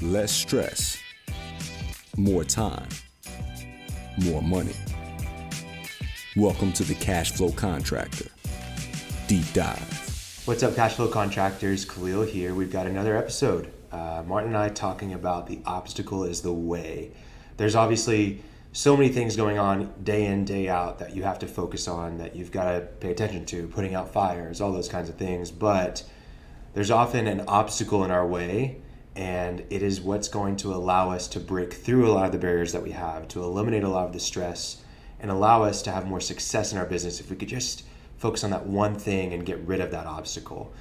Less stress, more time, more money. Welcome to the Cashflow Contractor Deep Dive. What's up, Cashflow Contractors? Khalil here. We've got another episode. Martin and I talking about the obstacle is the way. There's obviously so many things going on day in, day out that you have to focus on, that you've got to pay attention to, putting out fires, all those kinds of things. But there's often an obstacle in our way, and it is what's going to allow us to break through a lot of the barriers that we have, to eliminate a lot of the stress, and allow us to have more success in our business if we could just focus on that one thing and get rid of that obstacle.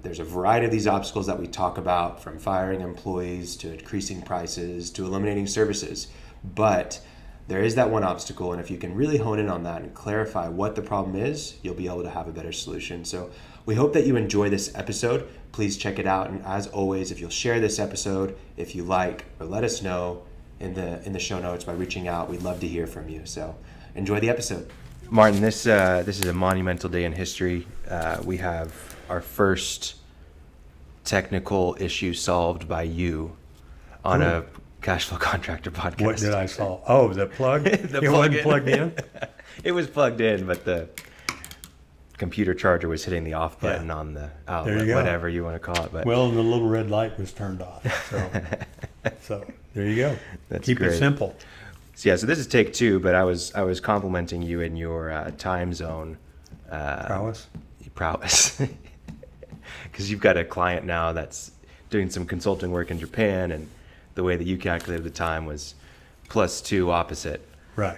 There's a variety of these obstacles that we talk about, from firing employees to increasing prices to eliminating services. But there is that one obstacle, and if you can really hone in on that and clarify what the problem is, you'll be able to have a better solution. So we hope that you enjoy this episode. Please check it out. And as always, if you'll share this episode, if you like, or let us know in the show notes by reaching out, we'd love to hear from you. So enjoy the episode. Martin, this is a monumental day in history. We have our first technical issue solved by you on a Cashflow Contractor podcast. What did I solve? Oh, the plug? The it wasn't plugged in? It was plugged in, but the computer charger was hitting the off button on the outlet, whatever you want to call it. But well, and the little red light was turned off. So there you go. That's Keep great. it simple. So this is take two, but I was complimenting you in your time zone Prowess? because you've got a client now that's doing some consulting work in Japan, and the way that you calculated the time was +2 opposite. Right.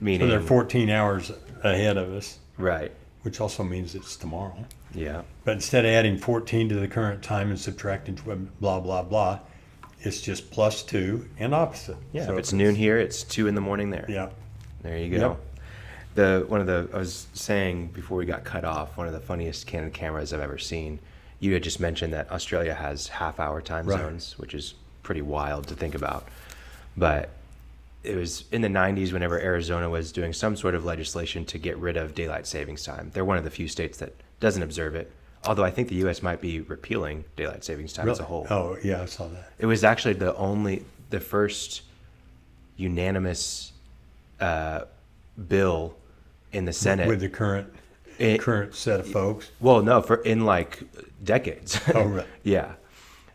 Meaning So they're 14 hours ahead of us, right. which also means it's tomorrow. Yeah. But instead of adding 14 to the current time and subtracting blah, blah, blah, it's just +2 and opposite. Yeah. So if it's noon here, it's 2 in the morning there. Yeah. There you go. Yep. I was saying before we got cut off, one of the funniest Canon cameras I've ever seen. You had just mentioned that Australia has half-hour time zones, which is pretty wild to think about. But it was in the 90s whenever Arizona was doing some sort of legislation to get rid of daylight savings time. They're one of the few states that doesn't observe it, although I think the U.S. might be repealing daylight savings time as a whole. Oh, yeah, I saw that. It was actually the first unanimous bill in the Senate. With the current set of folks? Well, no, in like decades. Oh, right. Yeah.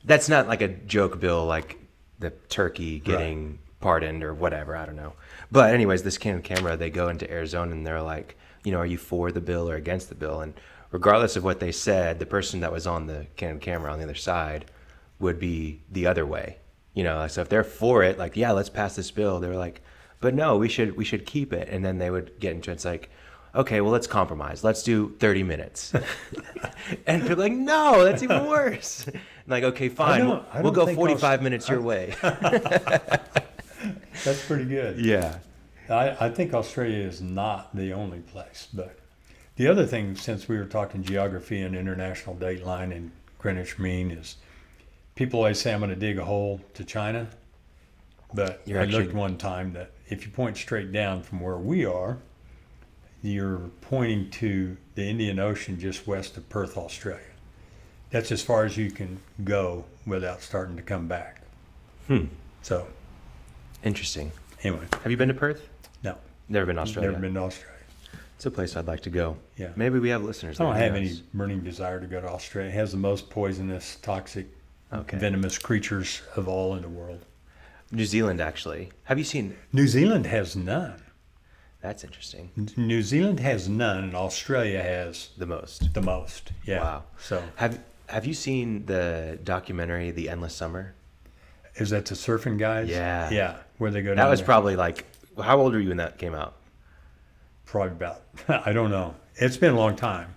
That's not like a joke bill like the turkey getting pardoned or whatever. I don't know. But anyways, this Canon camera, they go into Arizona and they're like, are you for the bill or against the bill? And regardless of what they said, the person that was on the Canon camera on the other side would be the other way. So if they're for it, like, yeah, let's pass this bill. They were like, but no, we should keep it. And then they would get into it's like, okay, well, let's compromise. Let's do 30 minutes. And they're like, no, that's even worse. I'm like, okay, fine. We'll go 45 minutes your way. That's pretty good. Yeah. I think Australia is not the only place. But the other thing, since we were talking geography and international date line and Greenwich Mean, is people always say I'm going to dig a hole to China. But I looked one time that if you point straight down from where we are, you're pointing to the Indian Ocean just west of Perth, Australia. That's as far as you can go without starting to come back. So, interesting. Anyway. Have you been to Perth? No. Never been to Australia? Never been to Australia. It's a place I'd like to go. Yeah. Maybe we have listeners I there. don't have any burning desire to go to Australia. It has the most poisonous, toxic, venomous creatures of all in the world. New Zealand, actually. Have you seen? New Zealand has none. That's interesting. New Zealand has none, and Australia has the most. Yeah. Wow. So have you seen the documentary The Endless Summer? Is that the surfing guys? Yeah. Yeah. Where they go down That was there. probably like, how old were you when that came out? Probably about, I don't know. It's been a long time.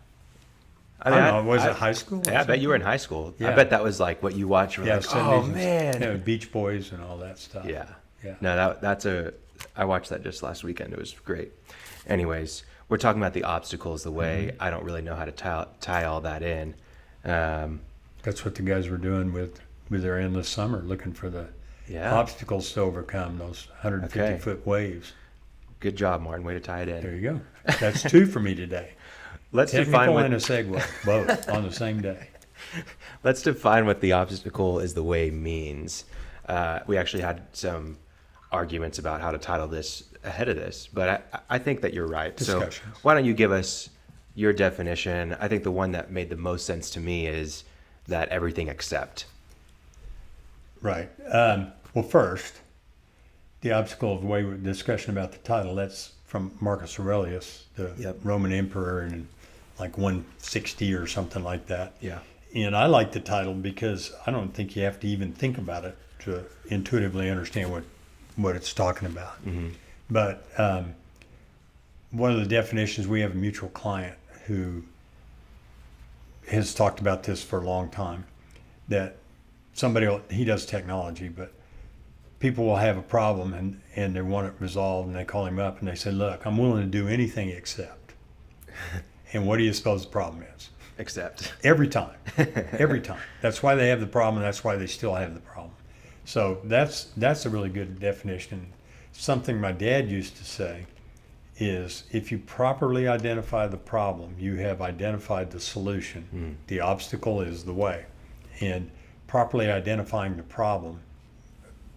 I don't know. Was it high school? Yeah, I bet you were in high school. Yeah. I bet that was like what you watched. Yeah, like, oh man. Yeah, Beach Boys and all that stuff. Yeah. Yeah. No, I watched that just last weekend. It was great. Anyways, we're talking about the obstacles, the way. I don't really know how to tie all that in. That's what the guys were doing with their endless summer, looking for the obstacles to overcome, those 150-foot waves. Good job, Martin. Way to tie it in. There you go. That's two for me today. Let's Technical define and a segue, both on the same day. Let's define what the obstacle is the way means. We actually had some arguments about how to title this ahead of this, but I think that you're right. So Discussions. why don't you give us your definition? I think the one that made the most sense to me is that everything except. Right. Well, first, the obstacle of the way with discussion about the title, that's from Marcus Aurelius, the Yep. Roman emperor in like 160 or something like that. Yeah. And I like the title because I don't think you have to even think about it to intuitively understand what it's talking about. Mm-hmm. But one of the definitions, we have a mutual client who has talked about this for a long time, that he does technology, but people will have a problem and they want it resolved, and they call him up and they say, look, I'm willing to do anything except. And what do you suppose the problem is? Except. Every time. Every time. That's why they have the problem, and that's why they still have the problem. So that's a really good definition. Something my dad used to say is, if you properly identify the problem, you have identified the solution. The obstacle is the way. And properly identifying the problem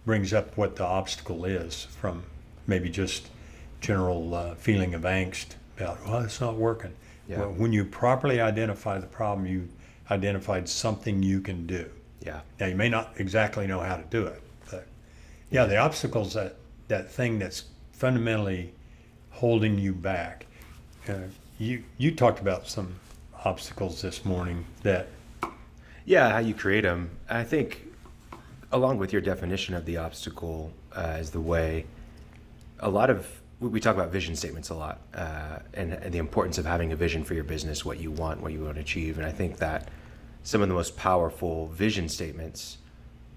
brings up what the obstacle is, from maybe just general feeling of angst about, well, it's not working. Yeah. Well, when you properly identify the problem, you identified something you can do. Yeah. Now, you may not exactly know how to do it, but yeah, the obstacle's that thing that's fundamentally holding you back. You talked about some obstacles this morning that. Yeah, how you create them. I think, along with your definition of the obstacle as the way, we talk about vision statements a lot, and the importance of having a vision for your business, what you want to achieve. And I think that some of the most powerful vision statements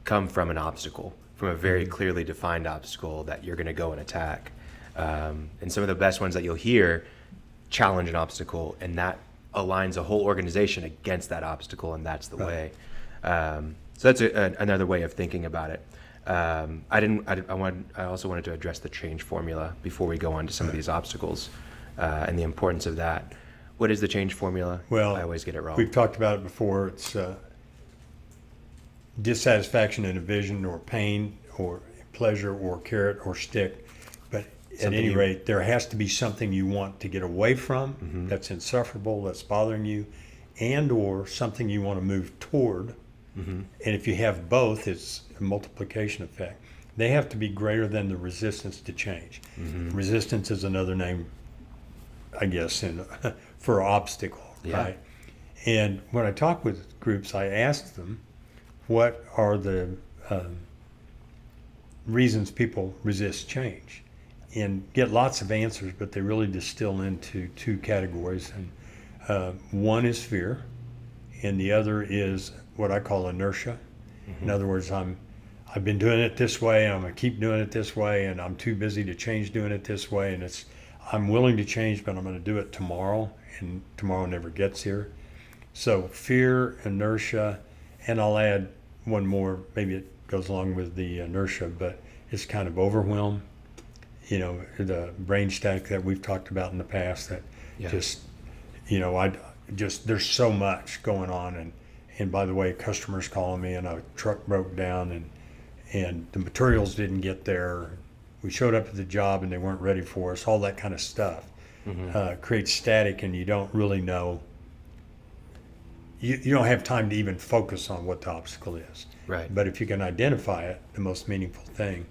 come from an obstacle, from a very clearly defined obstacle that you're going to go and attack. And some of the best ones that you'll hear challenge an obstacle, and that aligns a whole organization against that obstacle, and that's the way. So that's another way of thinking about it. I also wanted to address the change formula before we go on to some of these obstacles, and the importance of that. What is the change formula? Well, I always get it wrong. We've talked about it before. It's dissatisfaction in a vision, or pain, or pleasure, or carrot, or stick. But at any rate, there has to be something you want to get away from, that's insufferable, that's bothering you, and or something you want to move toward. And if you have both, it's a multiplication effect. They have to be greater than the resistance to change. Resistance is another name, I guess, for obstacle, right? And when I talk with groups, I ask them, what are the reasons people resist change? And get lots of answers, but they really distill into two categories. And one is fear, and the other is what I call inertia. In other words, I've been doing it this way, and I'm gonna keep doing it this way, and I'm too busy to change doing it this way, and I'm willing to change, but I'm gonna do it tomorrow, and tomorrow never gets here. So fear, inertia, and I'll add one more, maybe it goes along with the inertia, but it's kind of overwhelm. The brain static that we've talked about in the past, that there's so much going on, and by the way, customers calling me, and a truck broke down, and the materials didn't get there. We showed up at the job and they weren't ready for us. All that kind of stuff creates static, and you don't really know. You don't have time to even focus on what the obstacle is. Right. But if you can identify it, the most meaningful thing,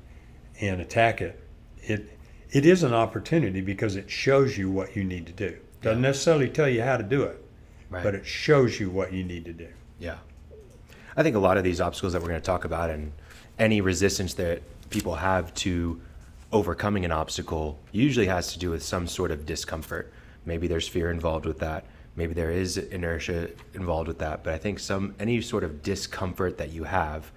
and attack it, it is an opportunity, because it shows you what you need to do. Doesn't necessarily tell you how to do it, but it shows you what you need to do. Yeah. I think a lot of these obstacles that we're going to talk about, and any resistance that people have to overcoming an obstacle, usually has to do with some sort of discomfort. Maybe there's fear involved with that. Maybe there is inertia involved with that. But I think any sort of discomfort that you have,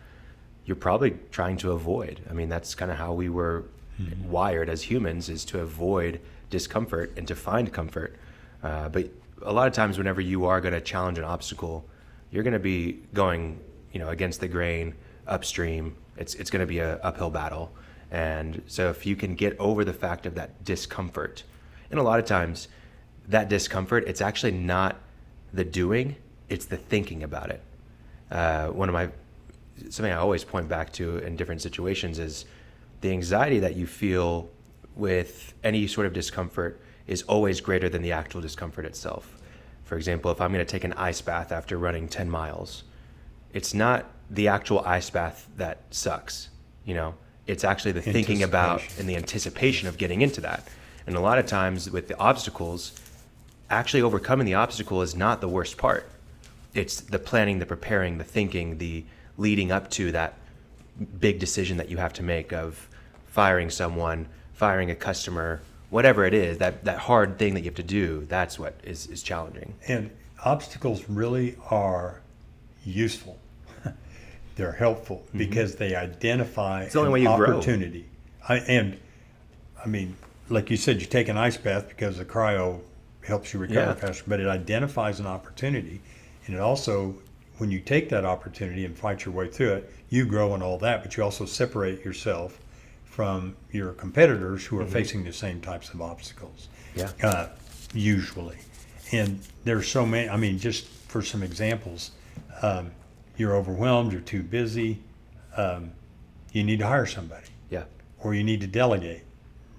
you're probably trying to avoid. I mean, that's kind of how we were wired as humans, is to avoid discomfort and to find comfort. But a lot of times, whenever you are going to challenge an obstacle, you're going to be going, against the grain, upstream. It's going to be an uphill battle. And so if you can get over the fact of that discomfort, and a lot of times that discomfort, it's actually not the doing, it's the thinking about it. Something I always point back to in different situations is the anxiety that you feel with any sort of discomfort is always greater than the actual discomfort itself. For example, if I'm going to take an ice bath after running 10 miles, it's not the actual ice bath that sucks, it's actually the thinking about and the anticipation of getting into that. And a lot of times with the obstacles, actually overcoming the obstacle is not the worst part. It's the planning, the preparing, the thinking, the leading up to that big decision that you have to make of firing someone, firing a customer, whatever it is, that hard thing that you have to do. That's what is challenging. And obstacles really are useful. They're helpful because they identify It's the only way you opportunity. Like you said, you take an ice bath because the cryo helps you recover faster, but it identifies an opportunity. And it also, when you take that opportunity and fight your way through it, you grow and all that, but you also separate yourself from your competitors who are facing the same types of obstacles. Usually. And there's so many, just for some examples, you're overwhelmed, you're too busy, you need to hire somebody. Or you need to delegate,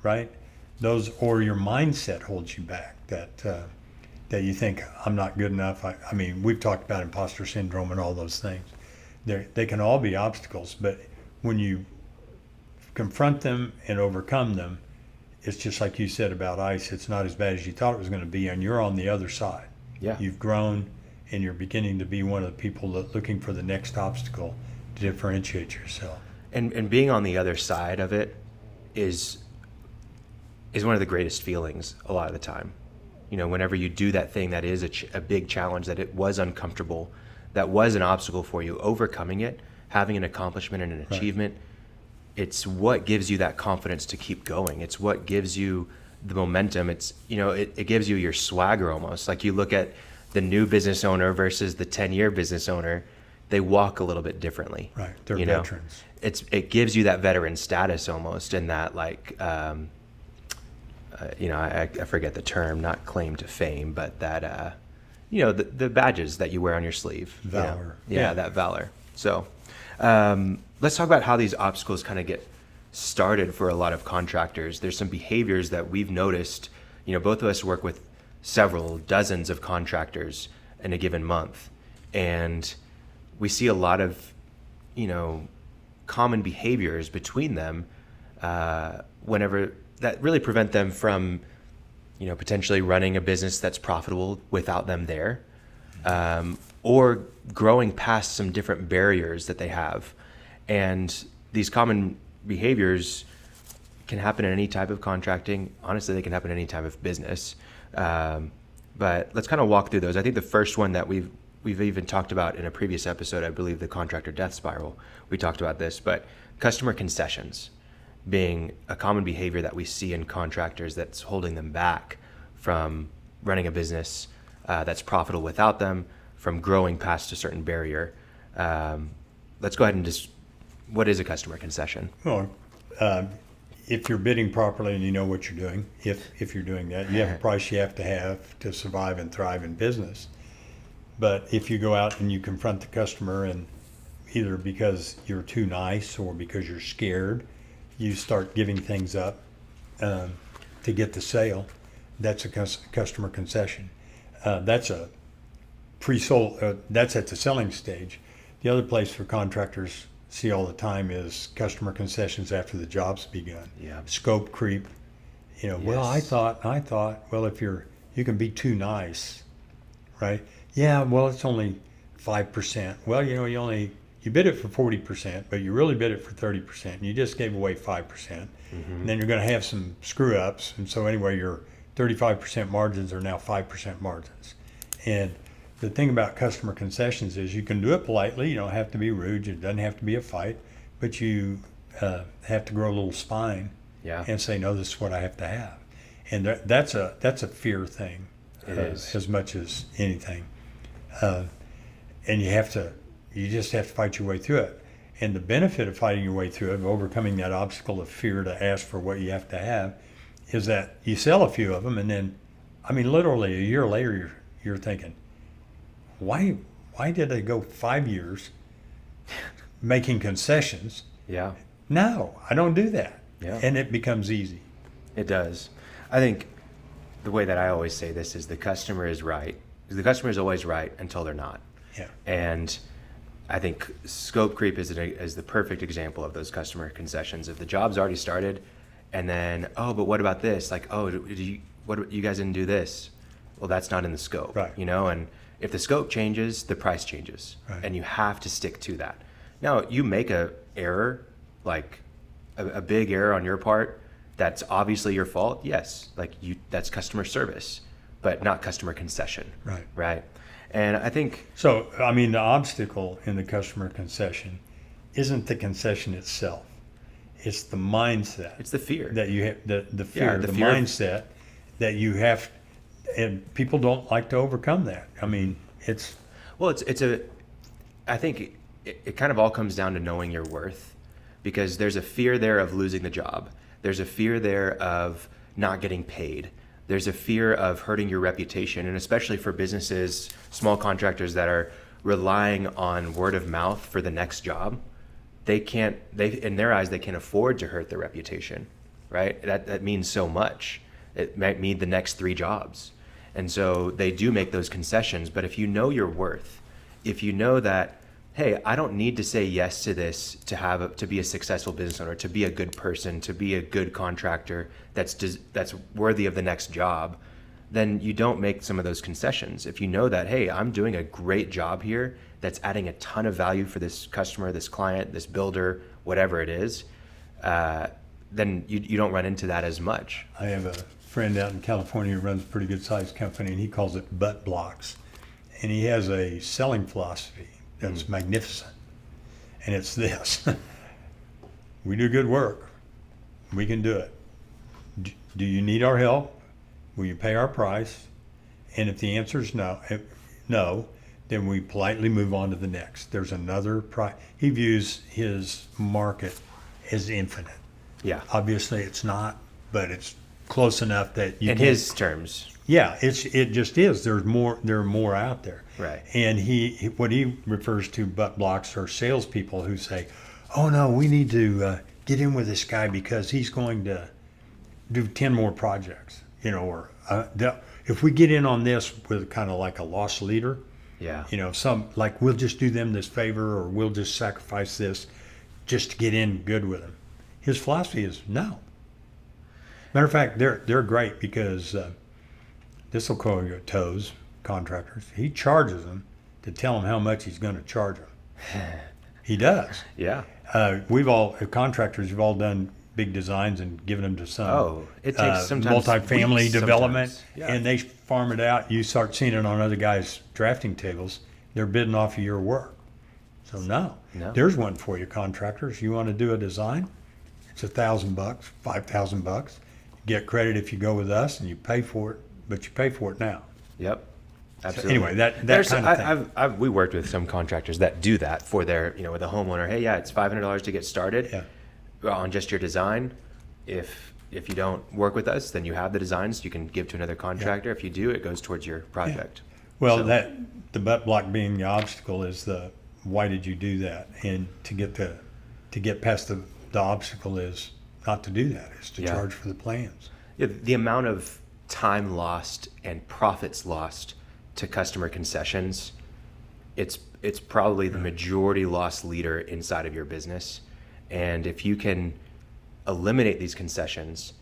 right? Or your mindset holds you back, that you think, I'm not good enough. We've talked about imposter syndrome and all those things. They can all be obstacles, but when you confront them and overcome them, it's just like you said about ice. It's not as bad as you thought it was going to be, and you're on the other side. You've grown, and you're beginning to be one of the people looking for the next obstacle to differentiate yourself. And being on the other side of it is one of the greatest feelings a lot of the time. Whenever you do that thing that is a big challenge, that it was uncomfortable, that was an obstacle for you, overcoming it, having an accomplishment and an achievement, it's what gives you that confidence to keep going. It's what gives you the momentum. It's, it gives you your swagger almost. Like you look at the new business owner versus the 10-year business owner, they walk a little bit differently. Right, they're veterans. It gives you that veteran status almost, and that I forget the term, not claim to fame, but that, the badges that you wear on your sleeve. Valor. That valor. So let's talk about how these obstacles kind of get started for a lot of contractors. There's some behaviors that we've noticed. Both of us work with several dozens of contractors in a given month, and we see a lot of, common behaviors between them whenever that really prevent them from, potentially running a business that's profitable without them there, or growing past some different barriers that they have. And these common behaviors can happen in any type of contracting. Honestly, they can happen in any type of business. But let's kind of walk through those. I think the first one that we've even talked about in a previous episode, I believe the contractor death spiral, we talked about this, but customer concessions being a common behavior that we see in contractors that's holding them back from running a business that's profitable without them, from growing past a certain barrier. Let's go ahead and what is a customer concession? Well, if you're bidding properly and you know what you're doing, if you're doing that, you have a price you have to survive and thrive in business. But if you go out and you confront the customer, and either because you're too nice or because you're scared, you start giving things up to get the sale, that's a customer concession. That's a pre-sold, that's at the selling stage. The other place for contractors see all the time is customer concessions after the job's begun. Scope creep. Well, I thought, well, if you can be too nice, right? Yeah, well, it's only 5%. Well, you bid it for 40%, but you really bid it for 30%, and you just gave away 5%. And then you're going to have some screw ups. And so anyway, your 35% margins are now 5% margins. And the thing about customer concessions is you can do it politely. You don't have to be rude. It doesn't have to be a fight, but you have to grow a little spine and say, no, this is what I have to have. And that's a fear thing. It is. As much as anything. And you just have to fight your way through it. And the benefit of fighting your way through it, of overcoming that obstacle of fear to ask for what you have to have, is that you sell a few of them, and then, literally a year later, you're thinking, why why did I go 5 years making concessions? Yeah. No, I don't do that. Yeah. And it becomes easy. It does. I think the way that I always say this is the customer is right. The customer is always right until they're not. Yeah. And I think scope creep is the perfect example of those customer concessions. If the job's already started, and then, oh, but what about this? Like, oh, you guys didn't do this? Well, that's not in the scope, Right. And if the scope changes, the price changes, Right. and you have to stick to that. Now, you make a error, like a big error on your part, that's obviously your fault. Yes, that's customer service, but not customer concession. Right. Right. And I think So, I mean, the obstacle in the customer concession isn't the concession itself. It's the mindset. it's the fear. that you have, the fear, the the fear of- mindset that you have, and people don't like to overcome that. I mean, it's, Well, I think it kind of all comes down to knowing your worth, because there's a fear there of losing the job. There's a fear there of not getting paid. There's a fear of hurting your reputation, and especially for businesses, small contractors that are relying on word of mouth for the next job. In their eyes, they can't afford to hurt their reputation, right? That means so much. It might mean the next 3 jobs. And so they do make those concessions. But if you know your worth, if you know that, hey, I don't need to say yes to this to be a successful business owner, to be a good person, to be a good contractor that's worthy of the next job, then you don't make some of those concessions. If you know that, hey, I'm doing a great job here that's adding a ton of value for this customer, this client, this builder, whatever it is, then you don't run into that as much. I have a friend out in California who runs a pretty good sized company, and he calls it butt blocks. And he has a selling philosophy that's magnificent. And it's this: we do good work, we can do it. Do you need our help? Will you pay our price? And if the answer is no, then we politely move on to the next. There's another price. He views his market as infinite. Yeah. Obviously, it's not, but it's close enough that you In can. his terms. Yeah, it just is. There are more out there. Right. And what he refers to butt blocks are salespeople who say, "Oh no, we need to get in with this guy because he's going to do 10 more projects." Or if we get in on this with kind of like a loss leader, Yeah. we'll just do them this favor, or we'll just sacrifice this just to get in good with them. His philosophy is no. Matter of fact, they're great because this will call your toes, contractors. He charges them to tell them how much he's going to charge them. He does. Yeah. Contractors, you've all done big designs and given them to some. Oh, it takes sometimes multifamily weeks development, sometimes. Yeah. and they farm it out. You start seeing it on other guys' drafting tables. They're bidding off of your work. So no. There's one for you, contractors. You want to do a design? It's $1,000, $5,000. Get credit if you go with us, and you pay for it, but you pay for it now. Yep. So Absolutely. anyway, that kind of thing. We worked with some contractors that do that for their, with a homeowner. Hey, yeah, it's $500 to get started on just your design. If you don't work with us, then you have the designs you can give to another contractor. If you do, it goes towards your project. Well, the butt block being the obstacle is why did you do that? And to get past the obstacle is not to do that. Is to charge for the plans. Yeah, the amount of time lost and profits lost to customer concessions, it's probably the majority loss leader inside of your business. And if you can eliminate these concessions,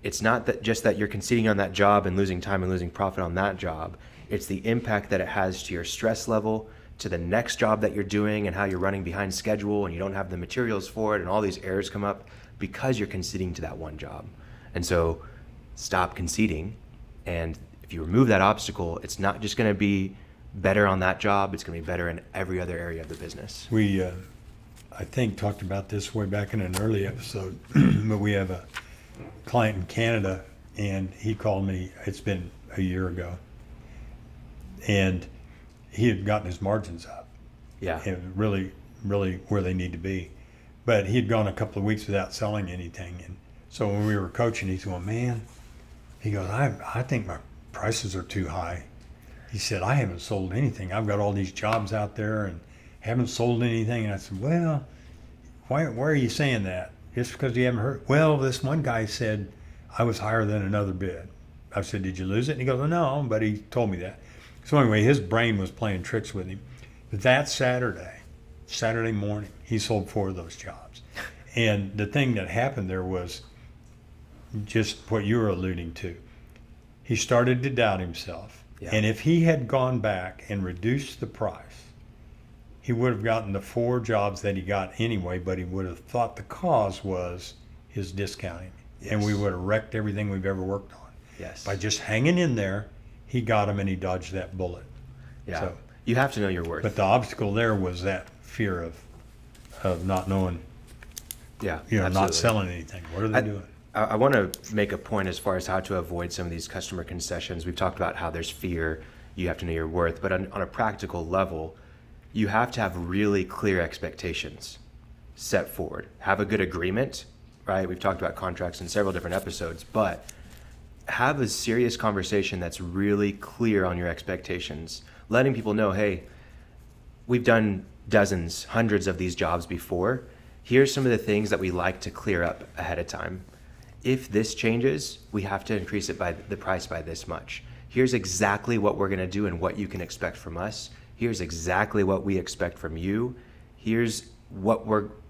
it's not that you're conceding on that job and losing time and losing profit on that job. It's the impact that it has to your stress level, to the next job that you're doing, and how you're running behind schedule and you don't have the materials for it, and all these errors come up because you're conceding to that one job. And so stop conceding. And if you remove that obstacle, it's not just going to be better on that job, it's going to be better in every other area of the business. We, I think, talked about this way back in an early episode, but we have a client in Canada, and he called me, it's been a year ago, and he had gotten his margins up. Yeah. And really, really where they need to be. But he had gone a couple of weeks without selling anything. And so when we were coaching, he's going, man, he goes, I think my prices are too high. he said, I haven't sold anything. I've got all these jobs out there and haven't sold anything. And I said, well, why are you saying that? Just because you haven't heard? Well, this one guy said I was higher than another bid. I said, did you lose it? And he goes, no, but he told me that. So anyway, his brain was playing tricks with him. That Saturday morning, he sold 4 of those jobs. And the thing that happened there was just what you were alluding to. He started to doubt himself. Yeah. And if he had gone back and reduced the price, he would have gotten the 4 jobs that he got anyway, but he would have thought the cause was his discounting. Yes. And we would have wrecked everything we've ever worked on. Yes. By just hanging in there, he got him and he dodged that bullet. Yeah. So, You have to know your worth. but the obstacle there was that fear of not knowing, Yeah. not absolutely. selling anything. What are they doing? I want to make a point as far as how to avoid some of these customer concessions. We've talked about how there's fear, you have to know your worth, but on a practical level, you have to have really clear expectations set forward. Have a good agreement, right? We've talked about contracts in several different episodes, but have a serious conversation that's really clear on your expectations, letting people know, hey, we've done dozens, hundreds of these jobs before. Here's some of the things that we like to clear up ahead of time. If this changes, we have to increase it by the price by this much. Here's exactly what we're going to do and what you can expect from us. Here's exactly what we expect from you. Here's what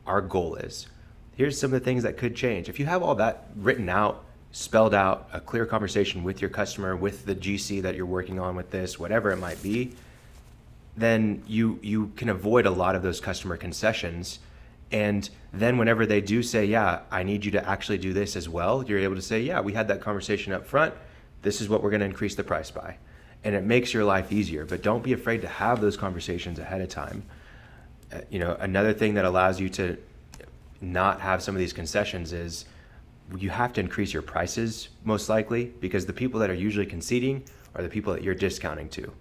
our goal is. Here's some of the things that could change. If you have all that written out, spelled out, a clear conversation with your customer, with the GC that you're working on with this, whatever it might be, then you can avoid a lot of those customer concessions. And then whenever they do say, yeah, I need you to actually do this as well, you're able to say, yeah, we had that conversation up front. This is what we're going to increase the price by. And it makes your life easier. But don't be afraid to have those conversations ahead of time. Another thing that allows you to not have some of these concessions is you have to increase your prices, most likely, because the people that are usually conceding are the people that you're discounting to.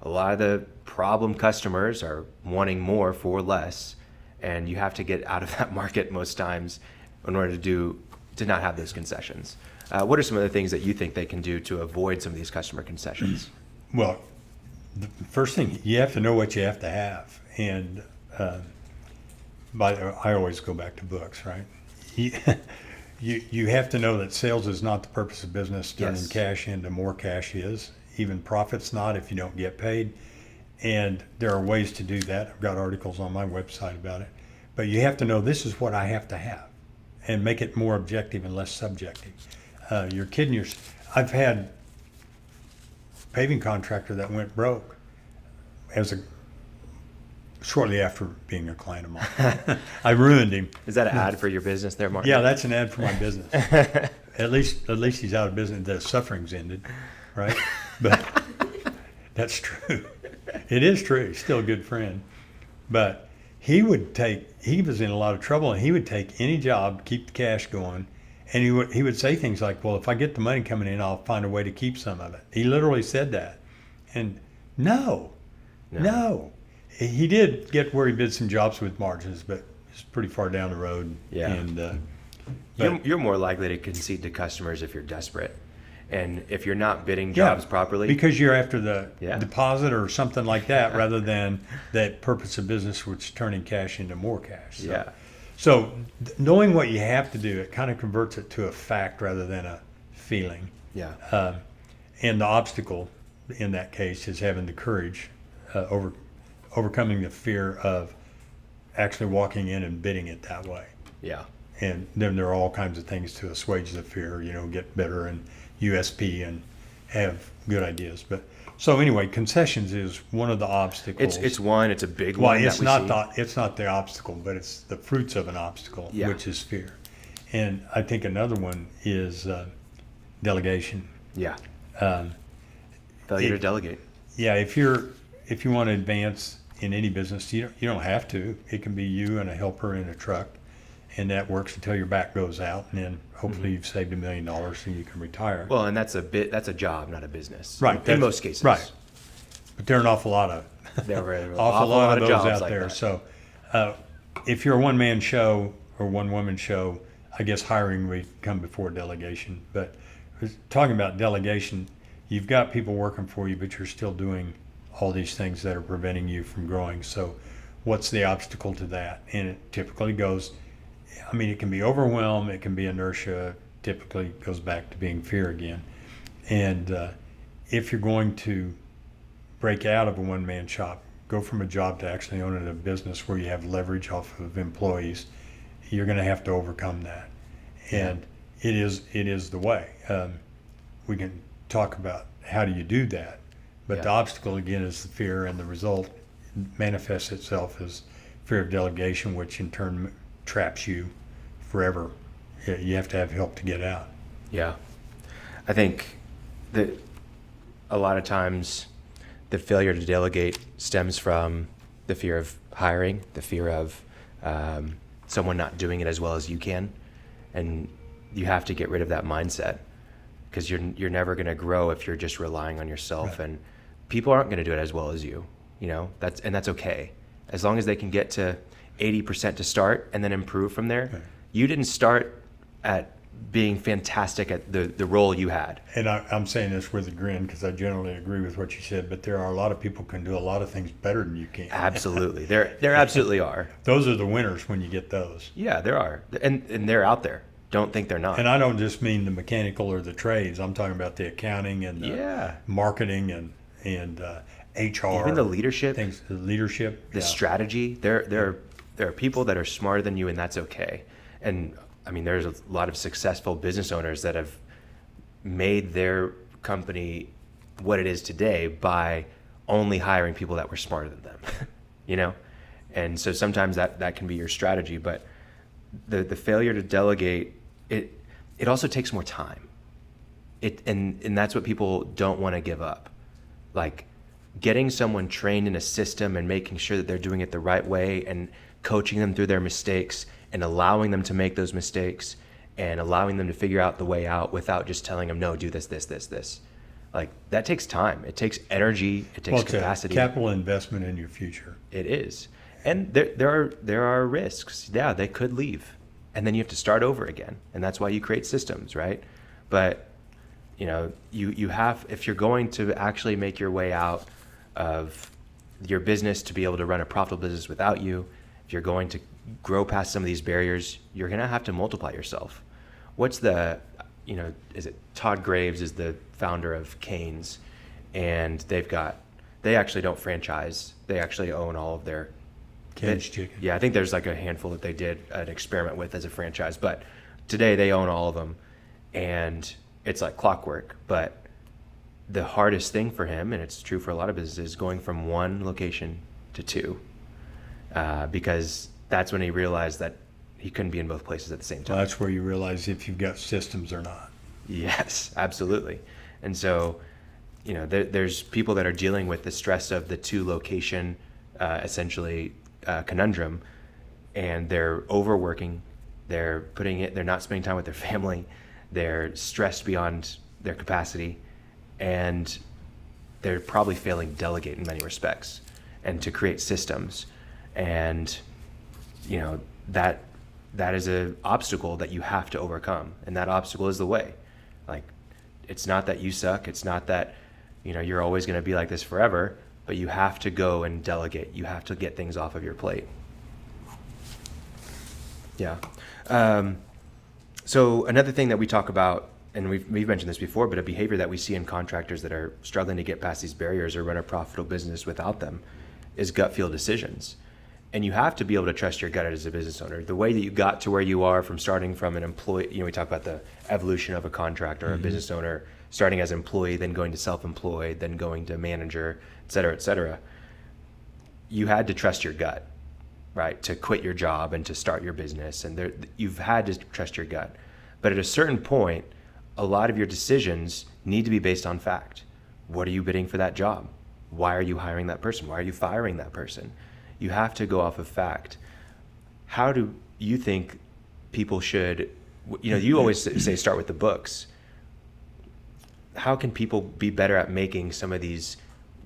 A lot of the problem customers are wanting more for less, and you have to get out of that market most times in order to not have those concessions. What are some of the things that you think they can do to avoid some of these customer concessions? Well, the first thing, you have to know what you have to have. And I always go back to books, right? You have to know that sales is not the purpose of business. Turning Yes. cash into more cash is. Even profit's not if you don't get paid. And there are ways to do that. I've got articles on my website about it. But you have to know this is what I have to have and make it more objective and less subjective. You're kidding yourself. I've had a paving contractor that went broke shortly after being a client of mine. I ruined him. Is that an ad for your business there, Martin? Yeah, that's an ad for my business. At least he's out of business. The suffering's ended, right? But that's true. It is true. He's still a good friend. But he was in a lot of trouble, and he would take any job to keep the cash going. And he would say things like, well, if I get the money coming in, I'll find a way to keep some of it. He literally said that. And no. He did get where he did some jobs with margins, but it's pretty far down the road. Yeah. And You're more likely to concede to customers if you're desperate. And if you're not bidding jobs properly. Because you're after the Yeah. deposit or something like that, rather than that purpose of business, which is turning cash into more cash. So knowing what you have to do, it kind of converts it to a fact rather than a feeling. Yeah. And the obstacle in that case is having the courage, overcoming the fear of actually walking in and bidding it that way. Yeah. And then there are all kinds of things to assuage the fear, get better and USP and have good ideas. But so anyway, concessions is one of the obstacles. It's a big Well, one. it's that we not see. it's not the obstacle, but it's the fruits of an obstacle, Yeah. which is fear. And I think another one is delegation. Yeah. it- Failure to delegate. Yeah, if you want to advance in any business, you don't have to. It can be you and a helper in a truck, and that works until your back goes out, and then hopefully you've saved $1 million and you can retire. Well, and that's a job, not a business. Right. In that's- most cases. Right. But there are an awful lot of There are an awful lot of those jobs out like there. that. So if you're a one-man show or one-woman show, I guess hiring would come before delegation. But talking about delegation, you've got people working for you, but you're still doing all these things that are preventing you from growing. So what's the obstacle to that? And it typically goes, I mean, it can be overwhelm, it can be inertia, typically goes back to being fear again. And if you're going to break out of a one-man shop, go from a job to actually owning a business where you have leverage off of employees, you're going to have to overcome that. And it is the way. We can talk about how do you do that, but the obstacle again is the fear, and the result manifests itself as fear of delegation, which in turn traps you forever. You have to have help to get out. Yeah. I think that a lot of times the failure to delegate stems from the fear of hiring, the fear of someone not doing it as well as you can. And you have to get rid of that mindset, because you're never going to grow if you're just relying on yourself. Right. And people aren't going to do it as well as you, that's okay. As long as they can get to 80% to start and then improve from there. Right. You didn't start at being fantastic at the role you had. And I'm saying this with a grin because I generally agree with what you said, but there are a lot of people can do a lot of things better than you can. Absolutely. There absolutely are. Those are the winners when you get those. Yeah, there are. And they're out there. Don't think they're not. And I don't just mean the mechanical or the trades. I'm talking about the accounting and the marketing and HR. Even the leadership. Things, the leadership. The strategy. There are people that are smarter than you, and that's okay. And I mean, there's a lot of successful business owners that have made their company what it is today by only hiring people that were smarter than them, And so sometimes that can be your strategy, but the failure to delegate, it also takes more time. And that's what people don't want to give up. Like getting someone trained in a system and making sure that they're doing it the right way and coaching them through their mistakes and allowing them to make those mistakes and allowing them to figure out the way out without just telling them, no, do this. Like that takes time. It takes energy. It takes capacity. Capital investment in your future. It is. And there are risks. Yeah, they could leave. And then you have to start over again. And that's why you create systems, right? But you have, if you're going to actually make your way out of your business to be able to run a profitable business without you, if you're going to grow past some of these barriers, you're going to have to multiply yourself. What's is it Todd Graves is the founder of Cane's, and they actually don't franchise. They actually own all of their Cane's chicken. Yeah, I think there's like a handful that they did an experiment with as a franchise, but today they own all of them, and it's like clockwork. But the hardest thing for him, and it's true for a lot of businesses, is going from one location to two, because that's when he realized that he couldn't be in both places at the same time. Well, that's where you realize if you've got systems or not. Yes, absolutely. And so, there's people that are dealing with the stress of the two location, conundrum, and they're overworking. They're not spending time with their family. They're stressed beyond their capacity, and they're probably failing to delegate in many respects and to create systems. And that is an obstacle that you have to overcome, and that obstacle is the way. Like, it's not that you suck. It's not that you're always going to be like this forever, but you have to go and delegate. You have to get things off of your plate. Yeah. So another thing that we talk about, and we've mentioned this before, but a behavior that we see in contractors that are struggling to get past these barriers or run a profitable business without them is gut feel decisions. And you have to be able to trust your gut as a business owner. The way that you got to where you are from starting from an employee, we talk about the evolution of a contractor or a business owner, starting as employee, then going to self-employed, then going to manager, et cetera, et cetera. You had to trust your gut, right? To quit your job and to start your business. And you've had to trust your gut. But at a certain point, a lot of your decisions need to be based on fact. What are you bidding for that job? Why are you hiring that person? Why are you firing that person? You have to go off of fact. How do you think people should, you always say start with the books. How can people be better at making some of these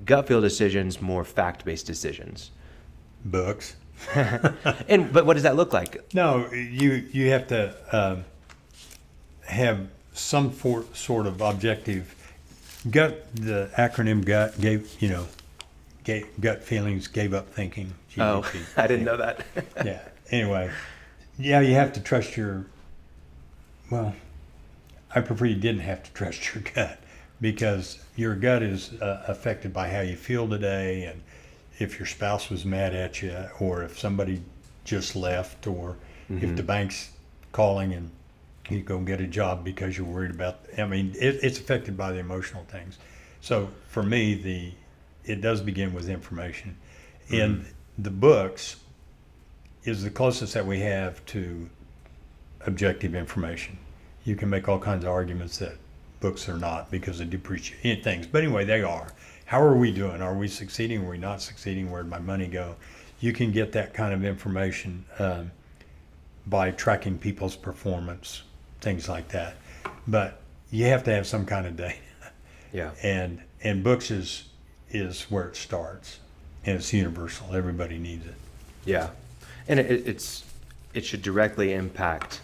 gut feel decisions more fact-based decisions? Books. But what does that look like? No, you have to have some sort of objective The acronym GUT gut feelings, gave up thinking. Oh, GUT. I didn't know that. Yeah. Anyway, yeah, you have to trust well, I prefer you didn't have to trust your gut, because your gut is affected by how you feel today, and if your spouse was mad at you, or if somebody just left, or if the bank's calling and you go get a job because you're worried about. I mean, it's affected by the emotional things. So for me, it does begin with information, and the books is the closest that we have to objective information. You can make all kinds of arguments that books are not because they depreciate things, but anyway, they are. How are we doing? Are we succeeding? Are we not succeeding? Where'd my money go? You can get that kind of information by tracking people's performance, things like that. But you have to have some kind of data. Yeah. And books is where it starts, and it's universal. Everybody needs it. Yeah, and it should directly impact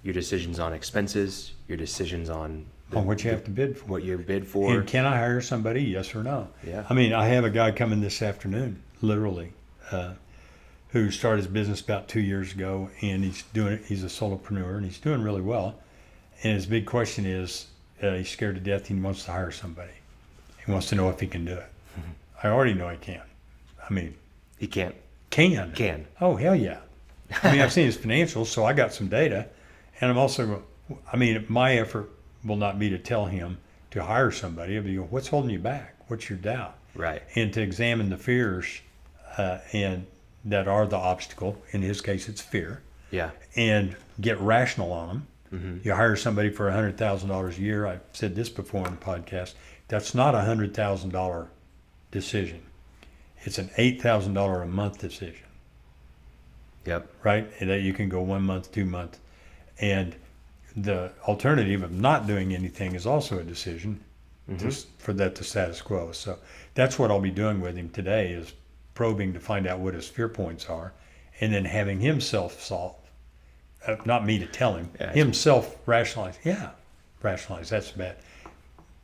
your decisions on expenses, your decisions on What you have to bid for. what you bid for. And can I hire somebody? Yes or no? Yeah. I mean, I have a guy coming this afternoon, literally, who started his business about 2 years ago, and he's a solopreneur, and he's doing really well. And his big question is, he's scared to death, and he wants to hire somebody. He wants to know if he can do it. I already know he can. I mean, He can't. Can. Oh, hell yeah. I mean, I've seen his financials, so I got some data. And I'm also, my effort will not be to tell him to hire somebody. It'll be, what's holding you back? What's your doubt? Right. And to examine the fears and that are the obstacle. In his case, it's fear. Yeah. And get rational on them. You hire somebody for $100,000 a year. I've said this before on the podcast. That's not a $100,000 decision. It's an $8,000 a month decision. Yep. Right? And that you can go 1 month, 2 months. And the alternative of not doing anything is also a decision for that to status quo. So that's what I'll be doing with him today, is probing to find out what his fear points are, and then having him self-solve. Not me to tell him. Yeah, Himself rationalize. Yeah, rationalize. That's bad.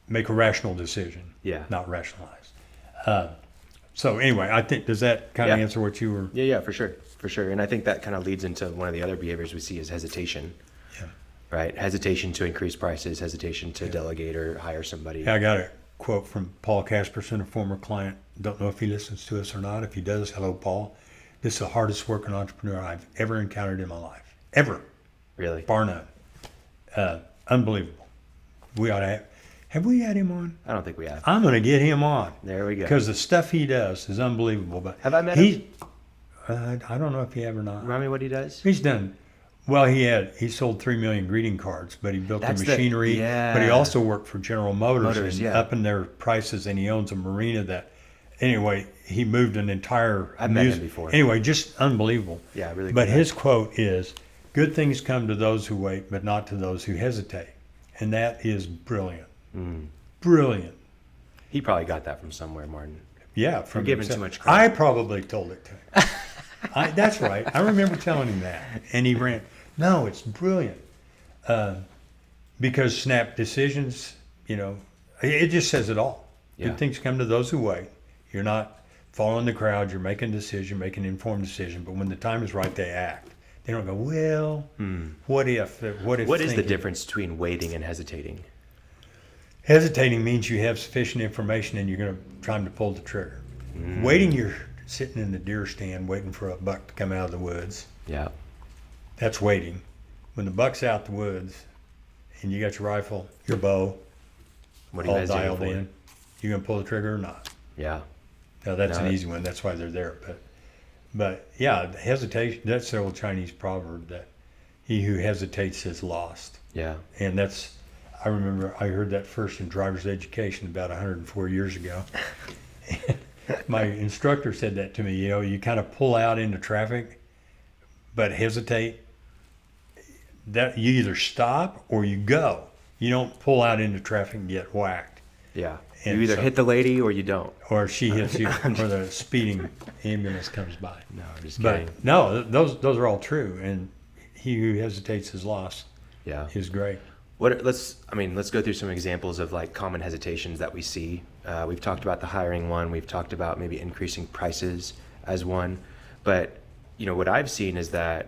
Make a rational decision. Yeah. Not rationalize. So anyway, I think, does that kind of Yeah. answer what you were? Yeah, for sure. And I think that kind of leads into one of the other behaviors we see is hesitation. Yeah. Right? Hesitation to increase prices, hesitation to delegate or hire somebody. I got a quote from Paul Casperson, a former client. Don't know if he listens to us or not. If he does, hello, Paul. This is the hardest working entrepreneur I've ever encountered in my life. Ever. Really? Bar none. Unbelievable. We ought to have we had him on? I don't think we have. I'm going to get him on. There we go. Because the stuff he does is unbelievable. But Have I met him? I don't know if he have or not. Remind me what he does? He's done. Well, he sold 3 million greeting cards, but he built That's the the- machinery. yeah. But he also worked for General Motors and yeah. up in their prices, and he owns a marina that. Anyway, he moved an entire. I've met him before. Anyway, just unbelievable. Yeah, really. But good his quote is, "Good things come to those who wait, but not to those who hesitate," and that is brilliant. Brilliant. He probably got that from somewhere, Martin. Yeah, You're giving too much credit. I probably told it to him. That's right. I remember telling him that, and he ran. No, it's brilliant, because snap decisions. It just says it all. Yeah. Good things come to those who wait. You're not following the crowd. You're making a decision, making an informed decision. But when the time is right, they act. They don't go, well, what if? What if? What is the thinking. difference between waiting and hesitating? Hesitating means you have sufficient information and you're going to try to pull the trigger. Waiting, you're sitting in the deer stand waiting for a buck to come out of the woods. Yeah. That's waiting. When the buck's out the woods and you got your rifle, your bow, What are you all guys doing dialed for? in, you going to pull the trigger or not? Yeah. Now, that's No, an easy one. That's why they're there. But yeah, hesitation, that's the old Chinese proverb that he who hesitates is lost. Yeah. And I remember I heard that first in driver's education about 104 years ago. My instructor said that to me, you kind of pull out into traffic, but hesitate. That you either stop or you go. You don't pull out into traffic and get whacked. Yeah. And You either so- hit the lady or you don't. Or she hits you, or the speeding ambulance comes by. No, I'm just kidding. But no, those are all true. And he who hesitates is lost Yeah. is great. Let's go through some examples of like common hesitations that we see. We've talked about the hiring one. We've talked about maybe increasing prices as one. But, what I've seen is that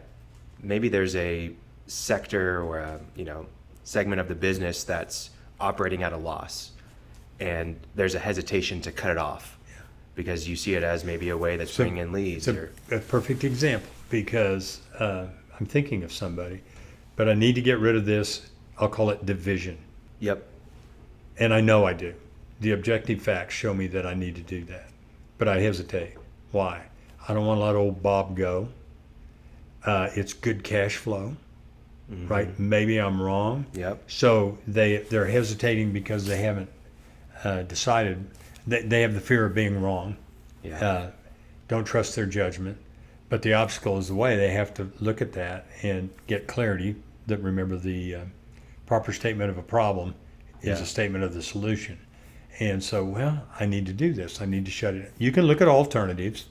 maybe there's a sector or a, segment of the business that's operating at a loss, and there's a hesitation to cut it off because you see it as maybe a way that's bringing in leads. It's a perfect example because I'm thinking of somebody, but I need to get rid of this. I'll call it division. Yep. And I know I do. The objective facts show me that I need to do that. But I hesitate. Why? I don't want to let old Bob go. It's good cash flow, right? Maybe I'm wrong. Yep. So they're hesitating because they haven't decided. They have the fear of being wrong. Yeah. Don't trust their judgment. But the obstacle is the way. They have to look at that and get clarity. That remember the proper statement of a problem is a statement of the solution. And so, well, I need to do this. I need to shut it. You can look at alternatives.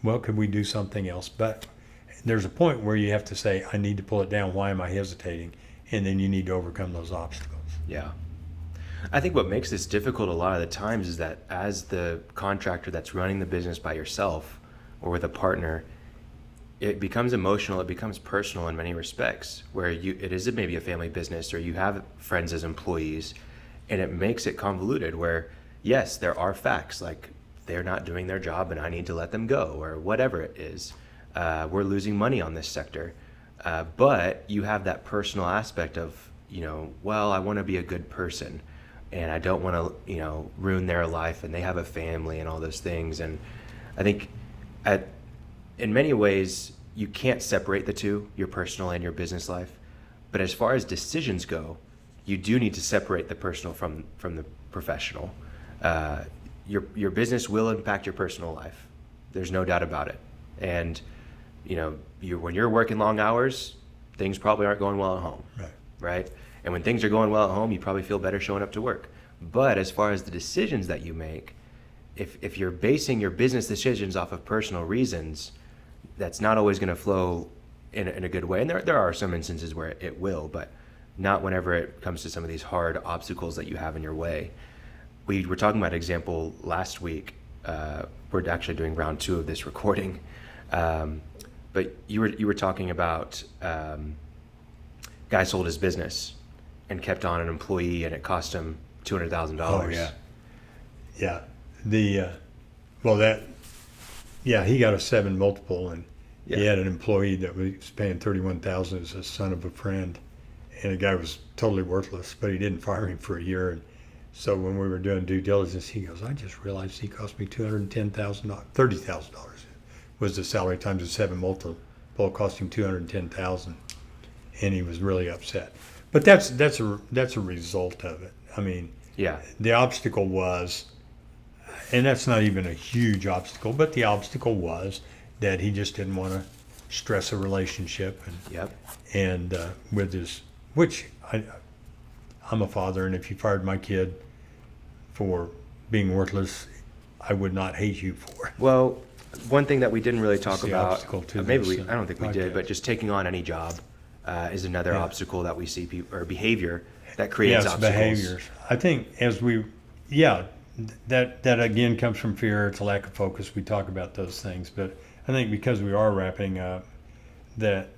Well, could we do something else? But there's a point where you have to say, I need to pull it down. Why am I hesitating? And then you need to overcome those obstacles. Yeah. I think what makes this difficult a lot of the times is that as the contractor that's running the business by yourself or with a partner, it becomes emotional, it becomes personal in many respects, where it is maybe a family business or you have friends as employees, and it makes it convoluted where, yes, there are facts, like they're not doing their job and I need to let them go or whatever it is. We're losing money on this sector. But you have that personal aspect of, well, I want to be a good person and I don't want to, ruin their life, and they have a family and all those things. And I think in many ways, you can't separate the two, your personal and your business life. But as far as decisions go, you do need to separate the personal from the professional. Your business will impact your personal life. There's no doubt about it. And when you're working long hours, things probably aren't going well at home, right? And when things are going well at home, you probably feel better showing up to work. But as far as the decisions that you make, if you're basing your business decisions off of personal reasons, that's not always going to flow in a good way. And there are some instances where it will, but not whenever it comes to some of these hard obstacles that you have in your way. We were talking about an example last week. We're actually doing round 2 of this recording. But you were talking about guy sold his business and kept on an employee, and it cost him $200,000. Oh yeah. He got a 7 multiple, and he had an employee that was paying $31,000 as a son of a friend, and the guy was totally worthless, but he didn't fire him for a year. And so when we were doing due diligence, he goes, I just realized he cost me $30,000 was the salary times the 7 multiple. Cost him $210,000, and he was really upset. But that's a result of it. I mean, the obstacle was, and that's not even a huge obstacle, but the obstacle was that he just didn't want to stress a relationship, and with his, which I'm a father, and if you fired my kid for being worthless, I would not hate you for it. Well, one thing that we didn't really talk about, I don't think we did, but just taking on any job is another obstacle that we see, or behavior that creates obstacles. Behaviors. I think that again comes from fear. It's a lack of focus. We talk about those things, but I think because we are wrapping up, that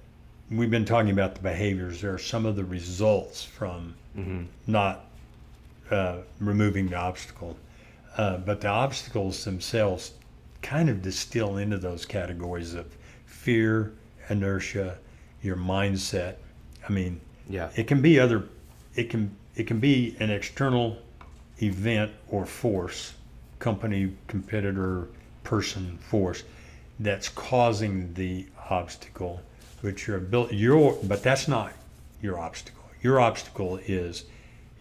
we've been talking about the behaviors. There are some of the results from not removing the obstacle, but the obstacles themselves kind of distill into those categories of fear, inertia, your mindset. I mean, it can be it can be an external event or force, company, competitor, person, force, that's causing the obstacle, which but that's not your obstacle. Your obstacle is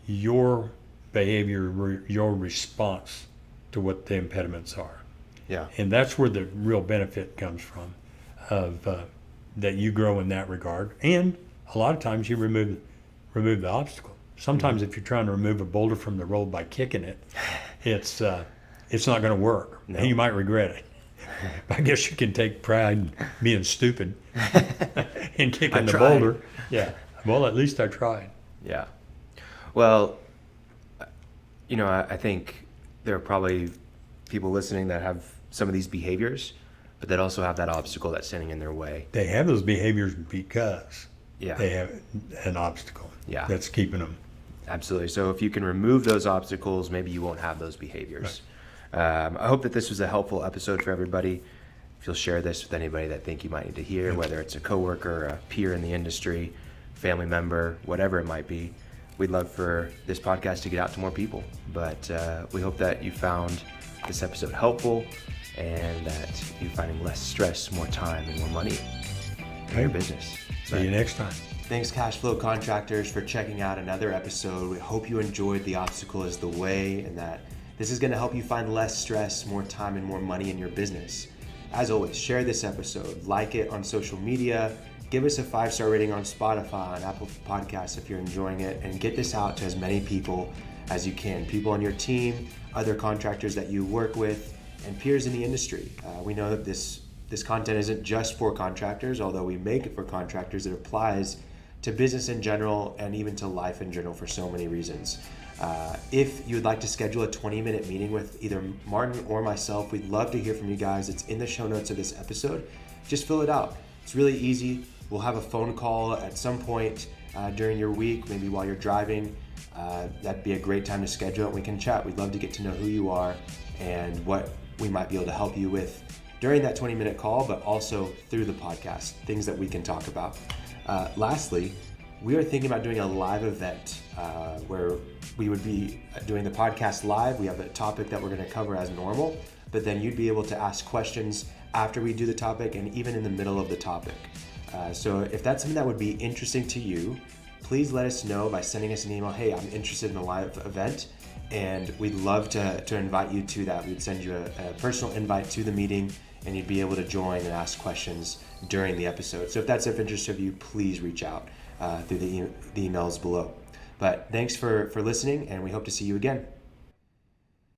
your behavior, your response to what the impediments are. Yeah. And that's where the real benefit comes from, of that you grow in that regard. And a lot of times you remove the obstacle. Sometimes if you're trying to remove a boulder from the road by kicking it, it's not going to work. No. And you might regret it. I guess you can take pride in being stupid and kicking the boulder. Yeah. Well, at least I tried. Yeah. Well, I think there are probably people listening that have some of these behaviors, but that also have that obstacle that's standing in their way. They have those behaviors because Yeah. they have an obstacle Yeah. that's keeping them. Absolutely. So if you can remove those obstacles, maybe you won't have those behaviors. I hope that this was a helpful episode for everybody. If you'll share this with anybody that think you might need to hear, whether it's a coworker, a peer in the industry, family member, whatever it might be, we'd love for this podcast to get out to more people. But we hope that you found this episode helpful and that you're finding less stress, more time, and more money in your business. See you next time. Thanks, Cashflow Contractors, for checking out another episode. We hope you enjoyed The Obstacle is the Way and that this is going to help you find less stress, more time, and more money in your business. As always, share this episode, like it on social media, give us a 5-star rating on Spotify and Apple Podcasts if you're enjoying it, and get this out to as many people as you can. People on your team, other contractors that you work with, and peers in the industry. We know that this content isn't just for contractors, although we make it for contractors. It applies to business in general and even to life in general for so many reasons. If you would like to schedule a 20-minute meeting with either Martin or myself, we'd love to hear from you guys. It's in the show notes of this episode. Just fill it out. It's really easy. We'll have a phone call at some point during your week, maybe while you're driving. That'd be a great time to schedule it. We can chat. We'd love to get to know who you are and what we might be able to help you with during that 20-minute call, but also through the podcast, things that we can talk about. Lastly, we are thinking about doing a live event where we would be doing the podcast live. We have a topic that we're going to cover as normal, but then you'd be able to ask questions after we do the topic and even in the middle of the topic. So if that's something that would be interesting to you, please let us know by sending us an email. Hey, I'm interested in a live event, and we'd love to invite you to that. We'd send you a personal invite to the meeting, and you'd be able to join and ask questions during the episode. So if that's of interest to you, please reach out through the emails below. But thanks for listening, and we hope to see you again.